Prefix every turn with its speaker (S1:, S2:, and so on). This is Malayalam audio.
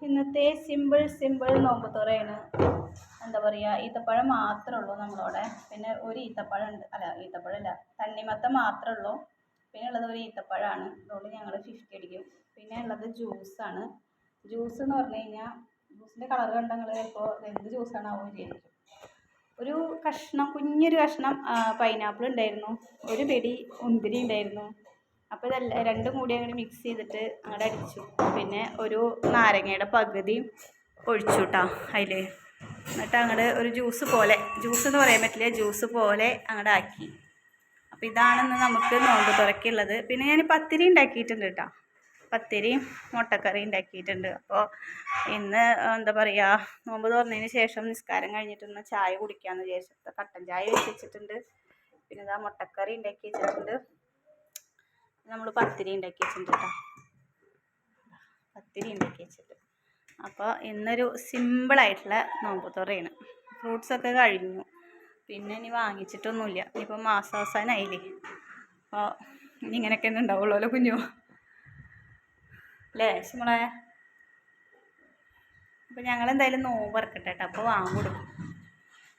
S1: ഇന്നത്തെ സിമ്പിൾ നോമ്പ് തുറയാണ്. എന്താ പറയുക, ഈത്തപ്പഴം മാത്രമേ ഉള്ളൂ നമ്മളവിടെ. പിന്നെ ഒരു ഈത്തപ്പഴം ഉണ്ട്, ഈത്തപ്പഴമല്ല, തണ്ണിമത്തം മാത്രമേ ഉള്ളൂ. പിന്നെ ഉള്ളത് ഒരു ഈത്തപ്പഴമാണ്. അതുകൊണ്ട് ഞങ്ങൾ 50 അടിക്കും. പിന്നെ ഉള്ളത് ജ്യൂസാണ്. ജ്യൂസ് എന്ന് പറഞ്ഞു കഴിഞ്ഞാൽ ജ്യൂസിൻ്റെ കളർ കണ്ട ഞങ്ങൾ ചിലപ്പോൾ എന്ത് ജ്യൂസാണാവോ വിചാരിക്കും. ഒരു കഷ്ണം, കുഞ്ഞൊരു കഷ്ണം പൈനാപ്പിൾ ഉണ്ടായിരുന്നു, ഒരു പിടി മുന്തിരി ഉണ്ടായിരുന്നു. അപ്പോൾ ഇതെല്ലാം രണ്ടും കൂടി അങ്ങനെ മിക്സ് ചെയ്തിട്ട് അങ്ങോട്ട് അടിച്ചു. പിന്നെ ഒരു നാരങ്ങയുടെ പകുതി ഒഴിച്ചു കേട്ടോ അതിൽ. എന്നിട്ട് അങ്ങോട്ട് ഒരു ജ്യൂസ് എന്ന് പറയാൻ പറ്റില്ല, ജ്യൂസ് പോലെ അങ്ങോട്ട് ആക്കി. അപ്പോൾ ഇതാണെന്ന് നമുക്ക് നോമ്പ് തുറക്കുള്ളത്. പിന്നെ ഞാൻ പത്തിരി ഉണ്ടാക്കിയിട്ടുണ്ട് കേട്ടോ, പത്തിരിയും മുട്ടക്കറി ഉണ്ടാക്കിയിട്ടുണ്ട്. അപ്പോൾ ഇന്ന് എന്താ പറയുക, നോമ്പ് തുറന്നതിന് ശേഷം നിസ്കാരം കഴിഞ്ഞിട്ടൊന്ന് ചായ കുടിക്കാമെന്ന് വിചാരിച്ചിട്ട് കട്ടൻ ചായ വെച്ചിട്ടുണ്ട്. പിന്നെ ഇതാ മുട്ടക്കറി ഉണ്ടാക്കി വെച്ചിട്ടുണ്ട്. നമ്മൾ പത്തിരി ഉണ്ടാക്കി വെച്ചിട്ടുണ്ട് കേട്ടോ, പത്തിരി ഉണ്ടാക്കി വെച്ചിട്ട്. അപ്പോൾ ഇന്നൊരു സിമ്പിളായിട്ടുള്ള നോമ്പ് തുറയാണ്. ഫ്രൂട്ട്സൊക്കെ കഴിഞ്ഞു, പിന്നെ ഇനി വാങ്ങിച്ചിട്ടൊന്നുമില്ല. ഇനിയിപ്പോൾ മാസാവസാനമായില്ലേ, അപ്പോൾ ഇനി ഇങ്ങനെയൊക്കെ തന്നെ ഉണ്ടാവുള്ളൂ കുഞ്ഞു അല്ലേ നമ്മളെ. അപ്പോൾ ഞങ്ങളെന്തായാലും നോമ്പ് ഇറക്കട്ടെ കേട്ടോ, അപ്പോൾ വാങ്ങി കൊടുക്കും.